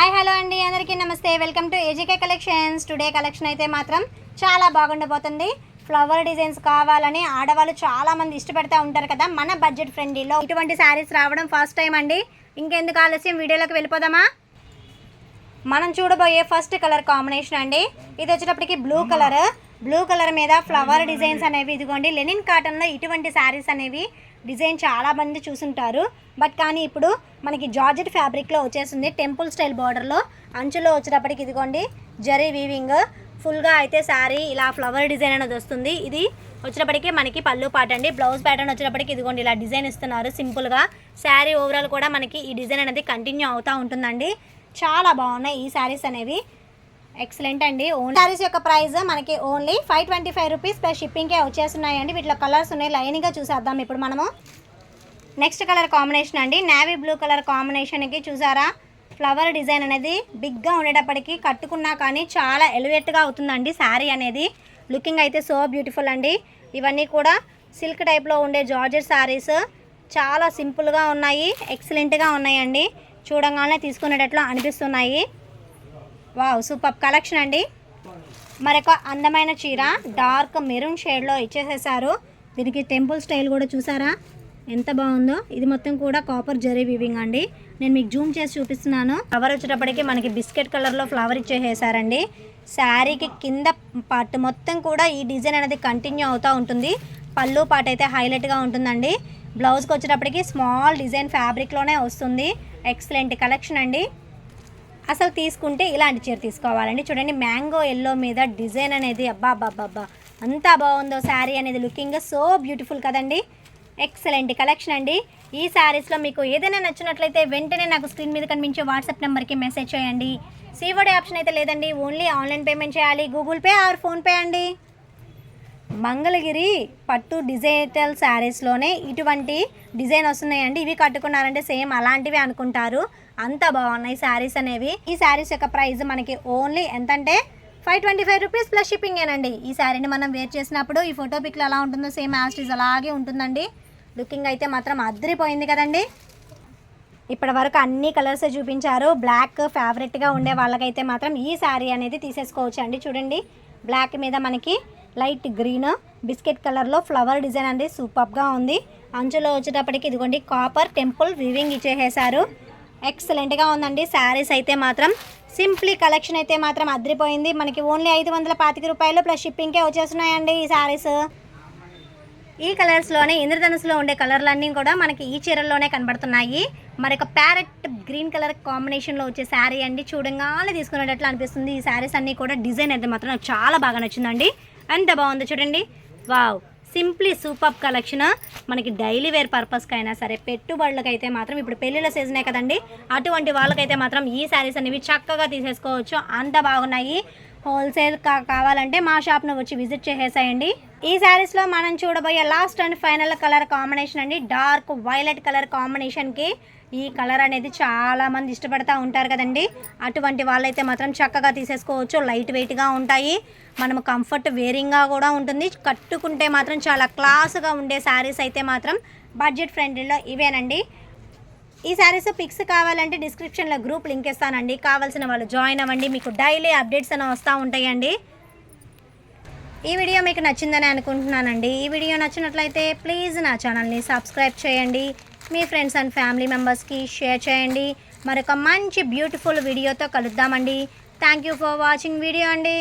Hi hello అండి, అందరికీ నమస్తే. Welcome to ఏజీకే collections. Today collection అయితే మాత్రం చాలా బాగుండబోతుంది. ఫ్లవర్ డిజైన్స్ కావాలని ఆడవాళ్ళు చాలామంది ఇష్టపడుతూ ఉంటారు కదా. మన బడ్జెట్ ఫ్రెండ్లీలో ఇటువంటి శారీస్ రావడం ఫస్ట్ టైం అండి. ఇంకెందుకు ఆలస్యం, వీడియోలోకి వెళ్ళిపోదామా? మనం చూడబోయే ఫస్ట్ కలర్ కాంబినేషన్ అండి. ఇది వచ్చేటప్పటికి బ్లూ కలర్ మీద ఫ్లవర్ డిజైన్స్ అనేవి ఇదిగోండి. లెనిన్ కాటన్లో ఇటువంటి శారీస్ అనేవి డిజైన్ చాలా మంది చూసుంటారు. బట్ కానీ ఇప్పుడు మనకి జార్జెట్ ఫ్యాబ్రిక్లో వచ్చేసింది. టెంపుల్ స్టైల్ బార్డర్లో అంచులో వచ్చేటప్పటికి ఇదిగోండి జరీ వీవింగ్ ఫుల్గా అయితే శారీ ఇలా ఫ్లవర్ డిజైన్ అనేది వస్తుంది. ఇది వచ్చేటప్పటికి మనకి పళ్ళు పాట అండి. బ్లౌజ్ ప్యాటర్న్ వచ్చేటప్పటికి ఇదిగోండి ఇలా డిజైన్ ఇస్తున్నారు సింపుల్గా. శారీ ఓవరాల్ కూడా మనకి ఈ డిజైన్ అనేది కంటిన్యూ అవుతూ ఉంటుందండి. చాలా బాగున్నాయి ఈ శారీస్ అనేవి, ఎక్సలెంట్ అండి. ఓన్లీ శారీస్ యొక్క ప్రైస్ మనకి ఓన్లీ 525 రూపీస్ ప్లస్ షిప్పింగ్కే వచ్చేస్తున్నాయండి. వీటిలో కలర్స్ ఉన్నాయి, లైన్గా చూసేద్దాం ఇప్పుడు మనము. నెక్స్ట్ కలర్ కాంబినేషన్ అండి, నేవీ బ్లూ కలర్ కాంబినేషన్కి చూసారా ఫ్లవర్ డిజైన్ అనేది బిగ్గా ఉండేటప్పటికి కట్టుకున్నా కానీ చాలా ఎలివేట్గా అవుతుందండి శారీ అనేది. లుకింగ్ అయితే సో బ్యూటిఫుల్ అండి. ఇవన్నీ కూడా సిల్క్ టైప్లో ఉండే జార్జెట్ శారీస్ చాలా సింపుల్గా ఉన్నాయి, ఎక్సలెంట్గా ఉన్నాయండి. చూడంగానే తీసుకునేటట్లు అనిపిస్తున్నాయి. వావ్, సూపర్ కలెక్షన్ అండి. మరొక అందమైన చీర డార్క్ మెరూన్ షేడ్లో ఇచ్చేసేసారు. దీనికి టెంపుల్ స్టైల్ కూడా చూసారా ఎంత బాగుందో. ఇది మొత్తం కూడా కాపర్ జరీ వీవింగ్ అండి. నేను మీకు జూమ్ చేసి చూపిస్తున్నాను. ఫ్లవర్ వచ్చేటప్పటికి మనకి బిస్కెట్ కలర్లో ఫ్లవర్ ఇచ్చేసేసారండి. శారీకి కింద పార్ట్ మొత్తం కూడా ఈ డిజైన్ అనేది కంటిన్యూ అవుతూ ఉంటుంది. పళ్ళు పార్ట్ అయితే హైలైట్గా ఉంటుందండి. బ్లౌజ్కి వచ్చేటప్పటికి స్మాల్ డిజైన్ ఫ్యాబ్రిక్లోనే వస్తుంది. ఎక్సలెంట్ కలెక్షన్ అండి. అసలు తీసుకుంటే ఇలాంటి చీర తీసుకోవాలండి. చూడండి మ్యాంగో ఎల్లో మీద డిజైన్ అనేది అబ్బా అంతా బాగుందో శారీ అనేది. లుకింగ్ సో బ్యూటిఫుల్ కదండి. ఎక్సలెంట్ కలెక్షన్ అండి. ఈ శారీస్లో మీకు ఏదైనా నచ్చినట్లయితే వెంటనే నాకు స్క్రీన్ మీద కనిపించే వాట్సాప్ నెంబర్కి మెసేజ్ చేయండి. సీఓడీ ఆప్షన్ అయితే లేదండి, ఓన్లీ ఆన్లైన్ పేమెంట్ చేయాలి. గూగుల్ పే ఆర్ ఫోన్పే అండి. మంగళగిరి పట్టు డిజిటల్ శారీస్లోనే ఇటువంటి డిజైన్ వస్తున్నాయండి. ఇవి కట్టుకున్నారంటే సేమ్ అలాంటివి అనుకుంటారు, అంత బాగున్నాయి శారీస్ అనేవి. ఈ శారీస్ యొక్క ప్రైస్ మనకి ఓన్లీ ఎంతంటే 525 రూపీస్ ప్లస్ షిప్పింగేనండి. ఈ శారీని మనం వేర్ చేసినప్పుడు ఈ ఫోటో పిక్లో ఎలా ఉంటుందో సేమ్ యాస్టీస్ అలాగే ఉంటుందండి. లుకింగ్ అయితే మాత్రం అద్దరిపోయింది కదండి. ఇప్పటి వరకు అన్ని కలర్స్ చూపించారు. బ్లాక్ ఫేవరెట్గా ఉండే వాళ్ళకైతే మాత్రం ఈ శారీ అనేది తీసేసుకోవచ్చు అండి. చూడండి బ్లాక్ మీద మనకి లైట్ గ్రీన్ బిస్కెట్ కలర్లో ఫ్లవర్ డిజైన్ అండి, సూపర్గా ఉంది. అంచులో వచ్చేటప్పటికి ఇదిగోండి కాపర్ టెంపుల్ వీవింగ్ ఇచ్చేసేసారు. ఎక్సలెంట్గా ఉందండి. శారీస్ అయితే మాత్రం సింప్లీ కలెక్షన్ అయితే మాత్రం అద్దరిపోయింది. మనకి ఓన్లీ 525 రూపాయలు ప్లస్ షిప్పింగ్కే వచ్చేస్తున్నాయండి ఈ శారీస్. ఈ కలర్స్లోనే ఇంద్రధనుసులో ఉండే కలర్లన్నీ కూడా మనకి ఈ చీరల్లోనే కనబడుతున్నాయి. మరొక ప్యారెట్ గ్రీన్ కలర్ కాంబినేషన్లో వచ్చే శారీ అండి. చూడంగానే తీసుకునేటట్లు అనిపిస్తుంది. ఈ శారీస్ అన్నీ కూడా డిజైన్ అయితే మాత్రం నాకు చాలా బాగా నచ్చిందండి. ఎంత బాగుందో చూడండి. Wow, simply super collection. మనకి డైలీ వేర్ పర్పస్కి అయినా సరే, పెట్టుబడులకైతే మాత్రం ఇప్పుడు పెళ్ళిళ్ళ సీజనే కదండి, అటువంటి వాళ్ళకైతే మాత్రం ఈ శారీస్ అనేవి చక్కగా తీసేసుకోవచ్చు, అంత బాగున్నాయి. హోల్సేల్ కావాలంటే మా షాప్ను వచ్చి విజిట్ చేసేసాయండి. ఈ శారీస్లో మనం చూడబోయే last and final colour combination అండి, డార్క్ వైలెట్ కలర్ కాంబినేషన్కి. ఈ కలర్ అనేది చాలామంది ఇష్టపడుతూ ఉంటారు కదండి, అటువంటి వాళ్ళైతే మాత్రం చక్కగా తీసేసుకోవచ్చు. లైట్ వెయిట్గా ఉంటాయి, మనము కంఫర్ట్ వేరింగ్గా కూడా ఉంటుంది. కట్టుకుంటే మాత్రం చాలా క్లాస్గా ఉండే శారీస్ అయితే మాత్రం బడ్జెట్ ఫ్రెండ్లీలో ఇవేనండి. ఈ శారీస్ పిక్స్ కావాలంటే డిస్క్రిప్షన్లో గ్రూప్ లింక్ ఇస్తానండి, కావాల్సిన వాళ్ళు జాయిన్ అవ్వండి. మీకు డైలీ అప్డేట్స్ అనేవి వస్తూ ఉంటాయండి. ఈ వీడియో మీకు నచ్చిందని అనుకుంటున్నానండి. ఈ వీడియో నచ్చినట్లయితే ప్లీజ్ నా ఛానల్ని సబ్స్క్రైబ్ చేయండి, మీ ఫ్రెండ్స్ అండ్ ఫ్యామిలీ మెంబర్స్కి షేర్ చేయండి. మరొక మంచి బ్యూటిఫుల్ వీడియోతో కలుద్దామండి. Thank you for watching video అండి.